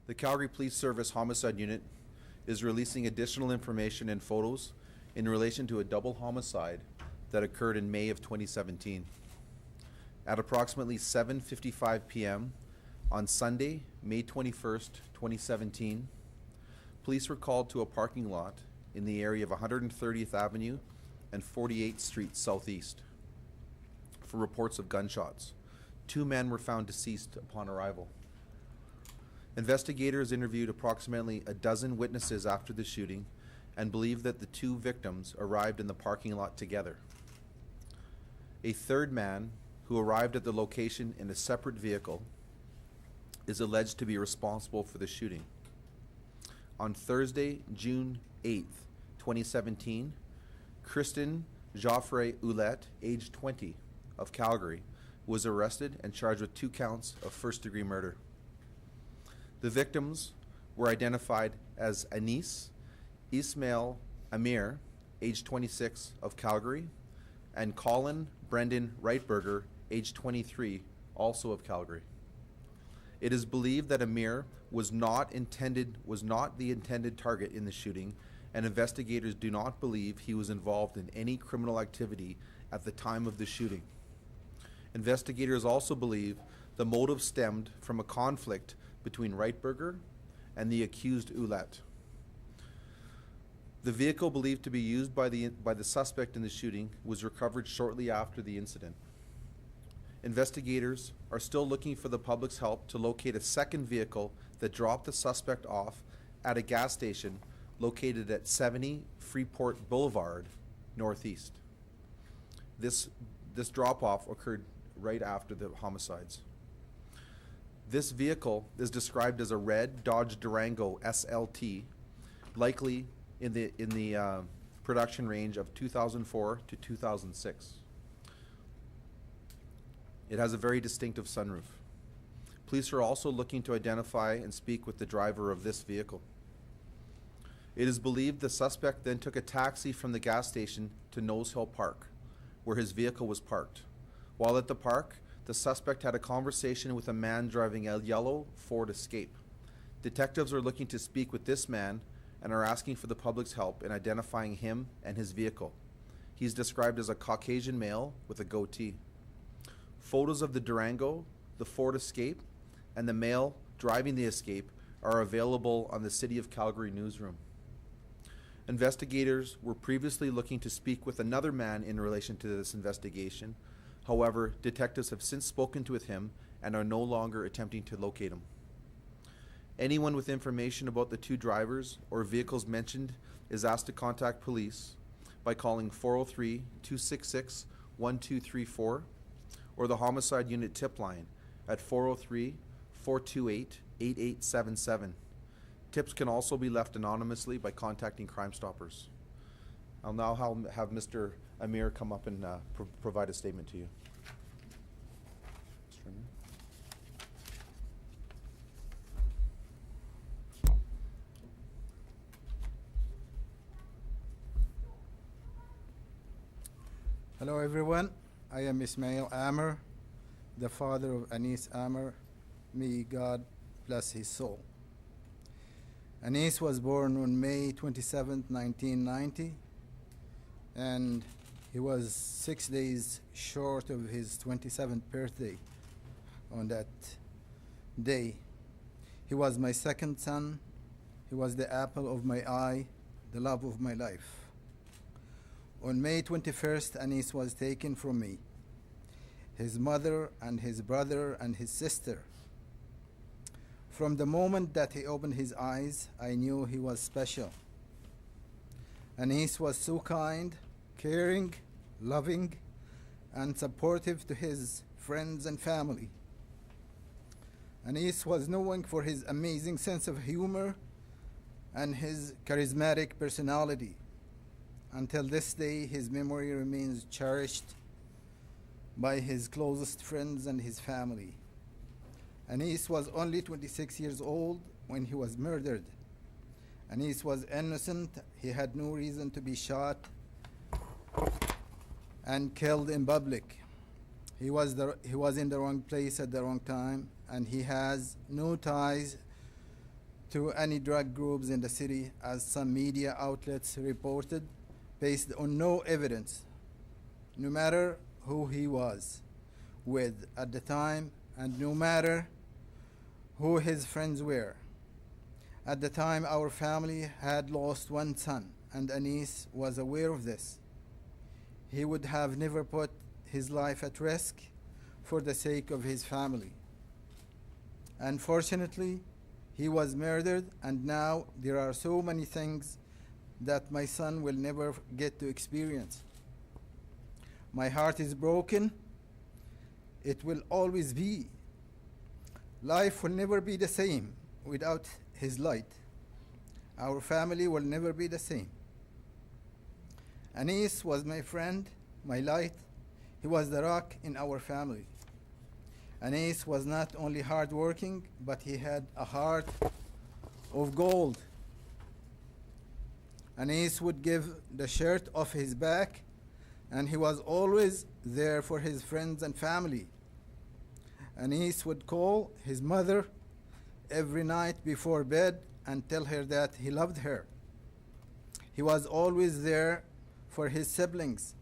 The Calgary Police Service Homicide Unit is releasing additional information and photos in relation to a double homicide that occurred in May of 2017. At approximately 7:55 p.m. on Sunday, May 21st, 2017, police were called to a parking lot in the area of 130th Avenue and 48th Street Southeast for reports of gunshots. 2 men were found deceased upon arrival. Investigators interviewed approximately a dozen witnesses after the shooting and believe that the 2 victims arrived in the parking lot together. A third man, who arrived at the location in a separate vehicle, is alleged to be responsible for the shooting. On Thursday, June 8th, 2017, Kristen Joffre OUELLETTE, age 20, of Calgary, was arrested and charged with 2 counts of first-degree murder. The victims were identified as Anees Ismail AMR, age 26, of Calgary, and Colin Brendan REITBERGER, age 23, also of Calgary. It is believed that Amer was not the intended target in the shooting, and investigators do not believe he was involved in any criminal activity at the time of the shooting. Investigators also believe the motive stemmed from a conflict between REITBERGER and the accused OUELLETTE. The vehicle believed to be used by the suspect in the shooting was recovered shortly after the incident. Investigators are still looking for the public's help to locate a second vehicle that dropped the suspect off at a gas station located at 70 Freeport Boulevard, Northeast. This drop-off occurred right after the homicides. This vehicle is described as a red Dodge Durango SLT, likely in the production range of 2004 to 2006. It has a very distinctive sunroof. Police are also looking to identify and speak with the driver of this vehicle. It is believed the suspect then took a taxi from the gas station to Nose Hill Park, where his vehicle was parked. While at the park, the suspect had a conversation with a man driving a yellow Ford Escape. Detectives are looking to speak with this man and are asking for the public's help in identifying him and his vehicle. He's described as a Caucasian male with a goatee. Photos of the Durango, the Ford Escape, and the male driving the Escape are available on the City of Calgary newsroom. Investigators were previously looking to speak with another man in relation to this investigation. However, detectives have since spoken with him and are no longer attempting to locate him. Anyone with information about the 2 drivers or vehicles mentioned is asked to contact police by calling 403-266-1234 or the Homicide Unit tip line at 403-428-8877. Tips can also be left anonymously by contacting Crime Stoppers. I'll now have Mr. Amer come up and provide a statement to you. Mr. Amer. Hello everyone, I am Ismail Amer, the father of Anees Amer. May God bless his soul. Anees was born on May 27, 1990, and he was 6 days short of his 27th birthday on that day. He was my second son. He was the apple of my eye, the love of my life. On May 21st, Anees was taken from me, his mother and his brother and his sister. From the moment that he opened his eyes, I knew he was special. Anees was so kind, caring, loving, and supportive to his friends and family. Anees was known for his amazing sense of humor and his charismatic personality. Until this day, his memory remains cherished by his closest friends and his family. Anees was only 26 years old when he was murdered. Anees was innocent. He had no reason to be shot and killed in public. He was in the wrong place at the wrong time, and he has no ties to any drug groups in the city, as some media outlets reported, based on no evidence, no matter who he was with at the time and no matter who his friends were. At the time, our family had lost one son, and Anees was aware of this. He would have never put his life at risk for the sake of his family. Unfortunately, he was murdered, and now there are so many things that my son will never get to experience. My heart is broken. It will always be. Life will never be the same without his light. Our family will never be the same. Anees was my friend, my light. He was the rock in our family. Anees was not only hardworking, but he had a heart of gold. Anees would give the shirt off his back, and he was always there for his friends and family. Anees would call his mother every night before bed and tell her that he loved her. He was always there for his siblings.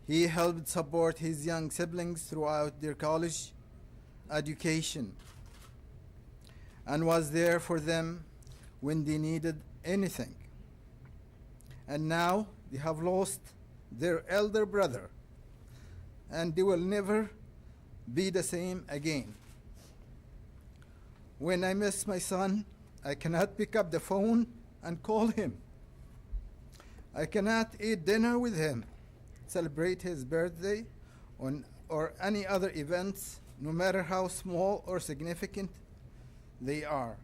He helped support his young siblings throughout their college education and was there for them when they needed anything. And now they have lost their elder brother, and they will never be the same again. When I miss my son, I cannot pick up the phone and call him. I cannot eat dinner with him, celebrate his birthday, or any other events, no matter how small or significant they are.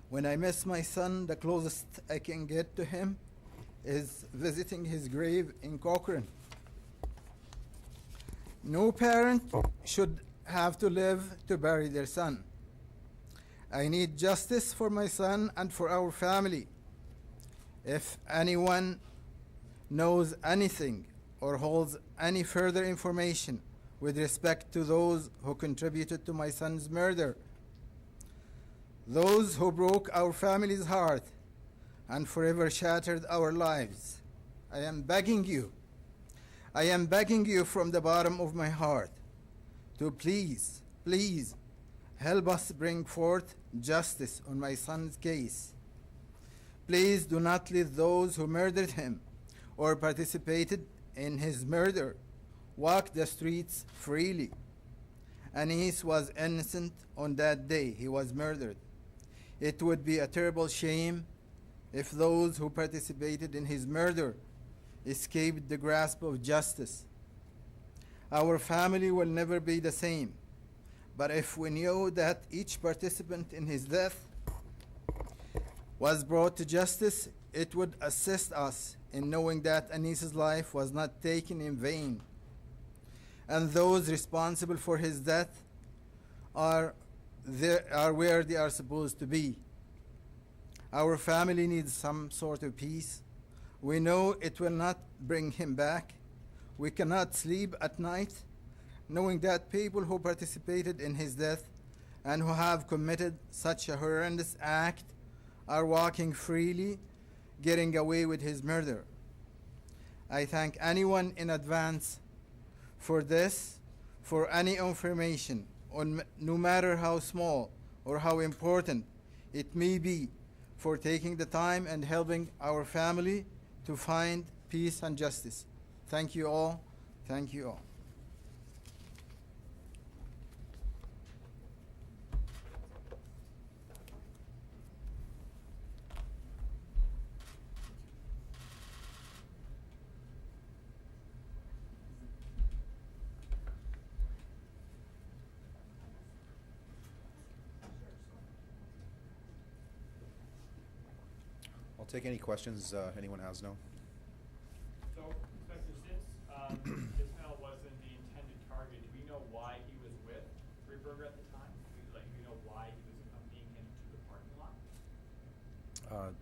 When I miss my son, the closest I can get to him is visiting his grave in Cochrane. No parent should have to live to bury their son. I need justice for my son and for our family. If anyone knows anything or holds any further information with respect to those who contributed to my son's murder, those who broke our family's heart and forever shattered our lives, I am begging you from the bottom of my heart to please help us bring forth justice on my son's case. Please do not let those who murdered him or participated in his murder walk the streets freely. Anees was innocent on that day he was murdered. It would be a terrible shame if those who participated in his murder escaped the grasp of justice. Our family will never be the same, but if we knew that each participant in his death was brought to justice, it would assist us in knowing that Anees's life was not taken in vain, and those responsible for his death are where they are supposed to be. Our family needs some sort of peace. We know it will not bring him back. We cannot sleep at night knowing that people who participated in his death and who have committed such a horrendous act are walking freely, getting away with his murder. I thank anyone in advance for this, for any information, on no matter how small or how important it may be, for taking the time and helping our family to find peace and justice. Thank you all. Thank you all. I'll take any questions anyone has now. So, Inspector, since Ismail wasn't the intended target, do we know why he was with REITBERGER at the time? Do we know why he was accompanying him to the parking lot?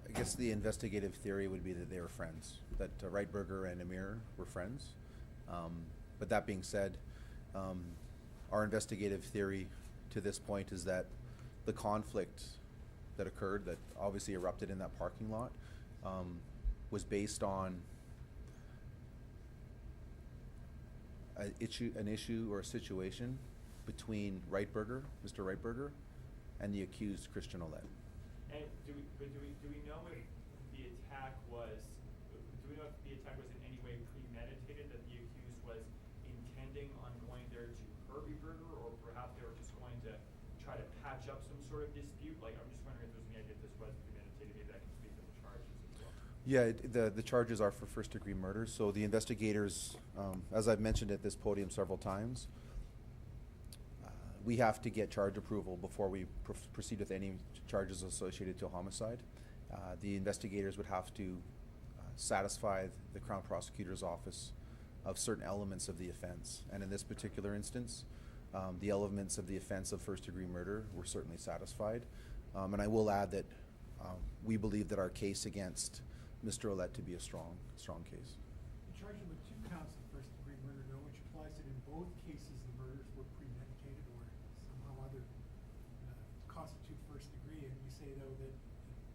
I guess the investigative theory would be that they were friends, that REITBERGER and Amer were friends. But that being said, our investigative theory to this point is that the conflict that occurred, that obviously erupted in that parking lot, was based on an issue or a situation between Reitberger, Mr. Reitberger, and the accused Christian Ouellette. And do we know if the attack was, do we know if the attack was in any way premeditated, that the accused was intending on going there to hurt Reitberger, or perhaps they were just going to try to patch up some sort of dispute? Like, I'm just wondering if there's any idea if this was premeditated. Maybe that can speak to the charges as well. Yeah, the charges are for first-degree murder. So the investigators, as I've mentioned at this podium several times, we have to get charge approval before we proceed with any charges associated to homicide. The investigators would have to satisfy the Crown Prosecutor's Office of certain elements of the offense. And in this particular instance, the elements of the offense of first-degree murder were certainly satisfied. And I will add that we believe that our case against Mr. Ouellette to be a strong case. You charge him with 2 counts of first-degree murder, though, which implies that in both cases the murders were premeditated or somehow other constitute first degree. And you say, though, that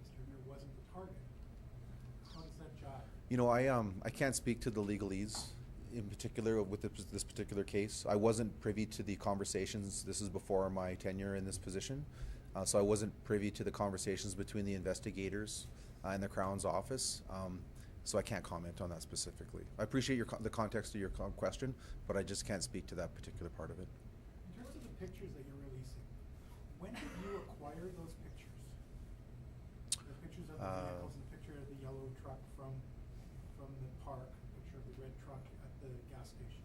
Mr. Amer wasn't the target. How does that jive? You know, I can't speak to the legalese in particular with this particular case. I wasn't privy to the conversations. This is before my tenure in this position. So I wasn't privy to the conversations between the investigators and the Crown's office. So I can't comment on that specifically. I appreciate the context of your question, but I just can't speak to that particular part of it. In terms of the pictures that you're releasing, when did you acquire those pictures? The pictures of the vehicles and the picture of the yellow truck from the park, the picture of the red truck at the gas station?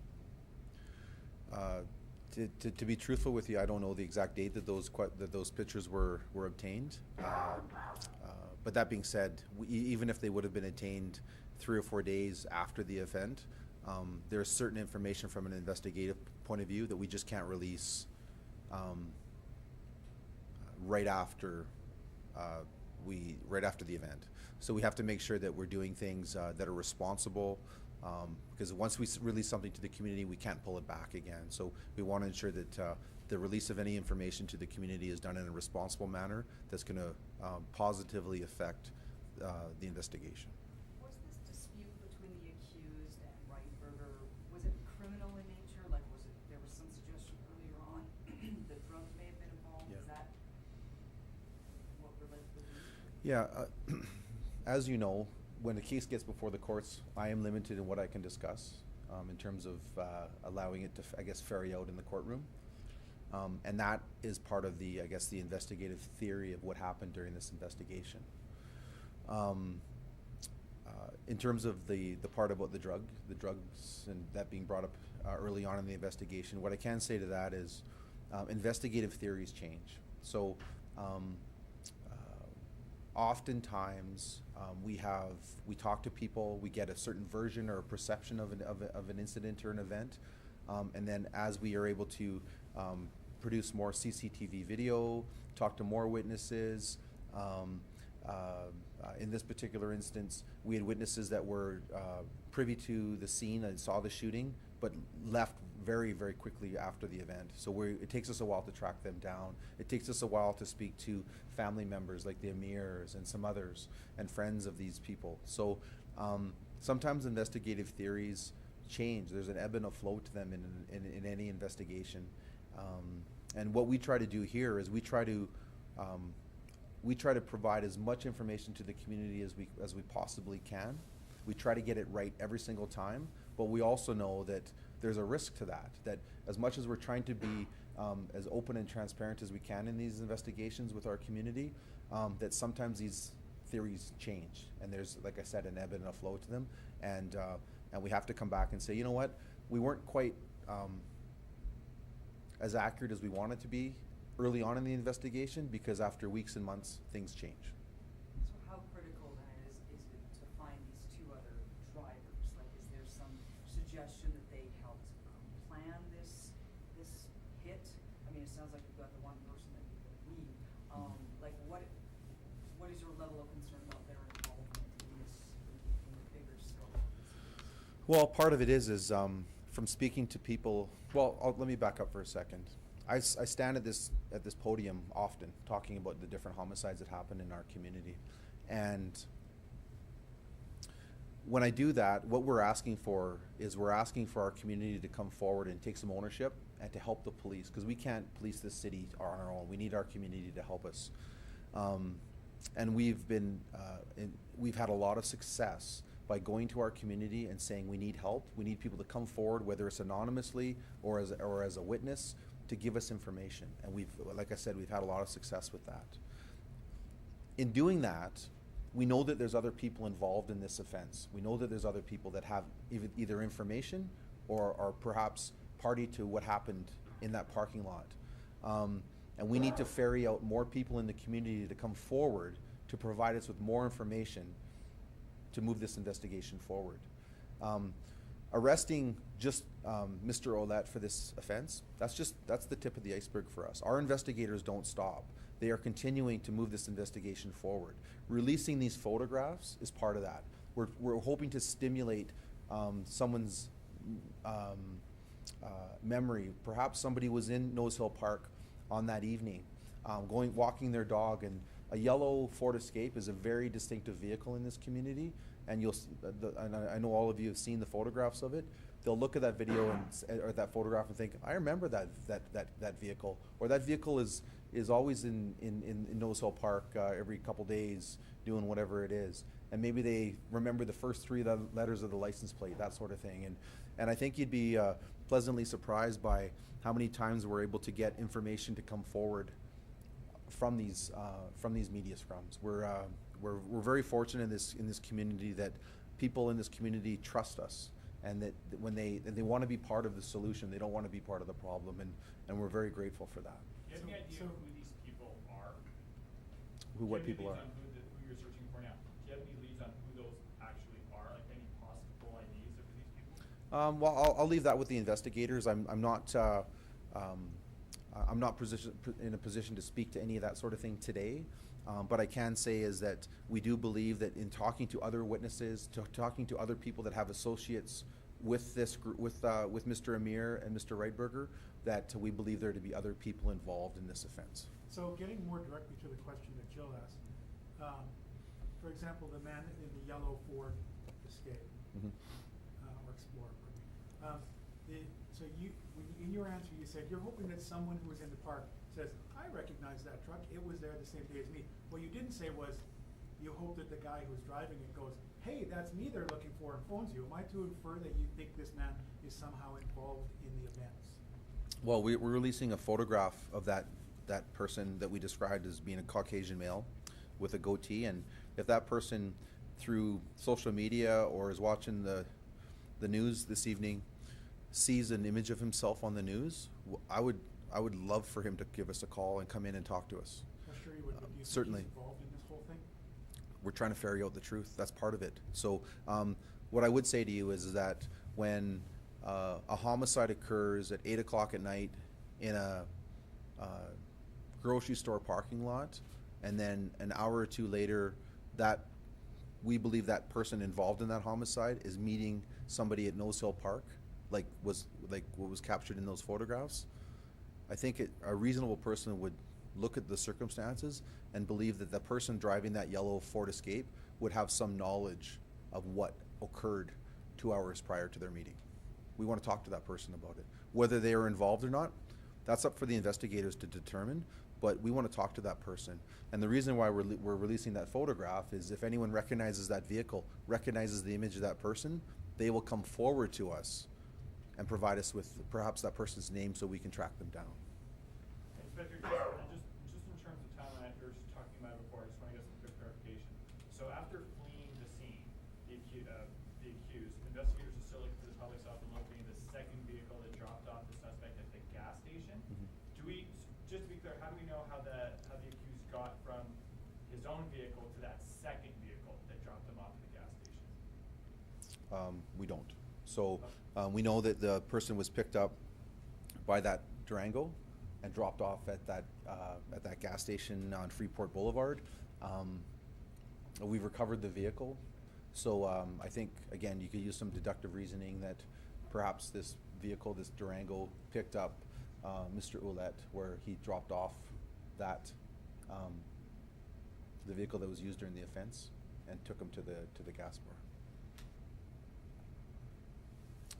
To be truthful with you, I don't know the exact date that those pictures were obtained. But that being said, even if they would have been obtained 3 or 4 days after the event, there's certain information from an investigative point of view that we just can't release right after the event. So we have to make sure that we're doing things that are responsible, because once we release something to the community, we can't pull it back again. So we want to ensure that the release of any information to the community is done in a responsible manner that's going to positively affect the investigation. Was this dispute between the accused and Reitberger, was it criminal in nature? Like, there was some suggestion earlier on that drugs may have been involved? Yeah. Is that what we're led to believe? Yeah, as you know, when a case gets before the courts, I am limited in what I can discuss in terms of allowing it to, I guess, ferry out in the courtroom. And that is part of the, I guess, the investigative theory of what happened during this investigation. In terms of the part about the drugs and that being brought up early on in the investigation, what I can say to that is investigative theories change. So oftentimes we talk to people, we get a certain version or a perception of an incident or an event, and then as we are able to produce more CCTV video, talk to more witnesses. In this particular instance, we had witnesses that were privy to the scene and saw the shooting, but left very, very quickly after the event. So it takes us a while to track them down. It takes us a while to speak to family members like the Amirs and some others and friends of these people. So sometimes investigative theories change. There's an ebb and a flow to them in any investigation. And what we try to do here is we try to provide as much information to the community as we possibly can. We try to get it right every single time, but we also know that there's a risk to that as much as we're trying to be as open and transparent as we can in these investigations with our community, that sometimes these theories change, and there's, like I said, an ebb and a flow to them, and we have to come back and say, you know what, we weren't quite as accurate as we wanted to be early on in the investigation, because after weeks and months, things change. So how critical then is it to find these 2 other drivers? Like, is there some suggestion that they helped plan this hit? I mean, it sounds like you've got the one person that you believe. Like, what is your level of concern about their involvement in the bigger scope? Well, part of it is from speaking to people. Well, let me back up for a second. I stand at this podium often talking about the different homicides that happen in our community, and when I do that, what we're asking for is we're asking for our community to come forward and take some ownership and to help the police, because we can't police this city on our own. We need our community to help us, and we've had a lot of success by going to our community and saying we need help. We need people to come forward, whether it's anonymously or as a witness, to give us information. And like I said, we've had a lot of success with that. In doing that, we know that there's other people involved in this offense. We know that there's other people that have either information or are perhaps party to what happened in that parking lot. And we need to ferry out more people in the community to come forward to provide us with more information to move this investigation forward. Arresting just Mr. Ouellette for this offense, that's the tip of the iceberg for us. Our investigators don't stop. They are continuing to move this investigation forward. Releasing these photographs is part of that. We're hoping to stimulate someone's memory. Perhaps somebody was in Nose Hill Park on that evening, walking their dog, and a yellow Ford Escape is a very distinctive vehicle in this community, and and I know all of you have seen the photographs of it. They'll look at that video or that photograph and think, I remember that vehicle, or that vehicle is always in Nose Hill Park every couple days doing whatever it is, and maybe they remember the first three letters of the license plate, that sort of thing. And I think you'd be pleasantly surprised by how many times we're able to get information to come forward from these media scrums. We're very fortunate in this community that people in this community trust us, and that when they want to be part of the solution, they don't want to be part of the problem, and we're very grateful for that. Do you have any idea who these people are? What people are? Who you're searching for now? Do you have any leads on who those actually are? Like any possible IDs of who these people? Well, I'll leave that with the investigators. I'm not in a position to speak to any of that sort of thing today. But I can say is that we do believe that in talking to other witnesses, talking to other people that have associates with this group, with Mr. Amer and Mr. REITBERGER, that we believe there to be other people involved in this offense. So getting more directly to the question that Jill asked, for example, the man in the yellow Ford Escape, or Explorer, so in your answer you said you're hoping that someone who was in the park says, I recognize that truck, it was there the same day as me. What you didn't say was you hope that the guy who's driving it goes, hey, that's me they're looking for, and phones you. Am I to infer that you think this man is somehow involved in the events? Well, we're releasing a photograph of that person that we described as being a Caucasian male with a goatee, and if that person through social media or is watching the news this evening sees an image of himself on the news, I would love for him to give us a call and come in and talk to us. I'm sure he would. Do you certainly. Think he's involved in this whole thing? We're trying to ferry out the truth. That's part of it. So what I would say to you is that when a homicide occurs at 8 o'clock at night in a grocery store parking lot, and then an hour or two later, that we believe that person involved in that homicide is meeting somebody at Nose Hill Park, like what was captured in those photographs, I think a reasonable person would look at the circumstances and believe that the person driving that yellow Ford Escape would have some knowledge of what occurred 2 hours prior to their meeting. We want to talk to that person about it. Whether they are involved or not, that's up for the investigators to determine, but we want to talk to that person. And the reason why we're releasing that photograph is if anyone recognizes that vehicle, recognizes the image of that person, they will come forward to us and provide us with perhaps that person's name so we can track them down. Inspector, just in terms of timeline, we were just talking about it before, I just want to get some quick clarification. So after fleeing the scene, the accused, investigators are still looking for the public south and locating the second vehicle that dropped off the suspect at the gas station. Do we, just to be clear, how do we know how the accused got from his own vehicle to that second vehicle that dropped him off at the gas station? We don't. So we know that the person was picked up by that Durango and dropped off at that gas station on Freeport Boulevard. We've recovered the vehicle, so I think again you could use some deductive reasoning that perhaps this vehicle, this Durango, picked up Mr. Ouellette, where he dropped off that the vehicle that was used during the offense and took him to the gas bar.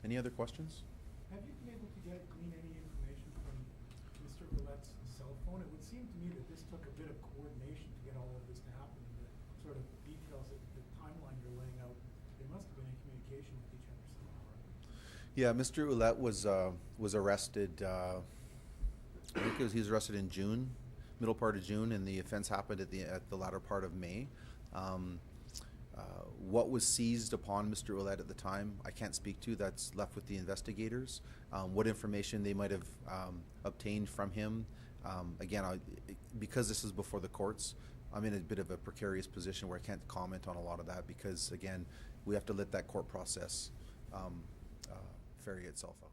Any other questions? Have you been able to glean any information from Mr. Ouellette's cell phone? It would seem to me that this took a bit of coordination to get all of this to happen, and the sort of details, the timeline you're laying out, they must have been in communication with each other somehow, right? Yeah, Mr. Ouellette was arrested. I think he was arrested in June, middle part of June, and the offense happened at the latter part of May. What was seized upon Mr. Ouellette at the time, I can't speak to. That's left with the investigators. What information they might have obtained from him. Again, because this is before the courts, I'm in a bit of a precarious position where I can't comment on a lot of that because, again, we have to let that court process ferry itself out.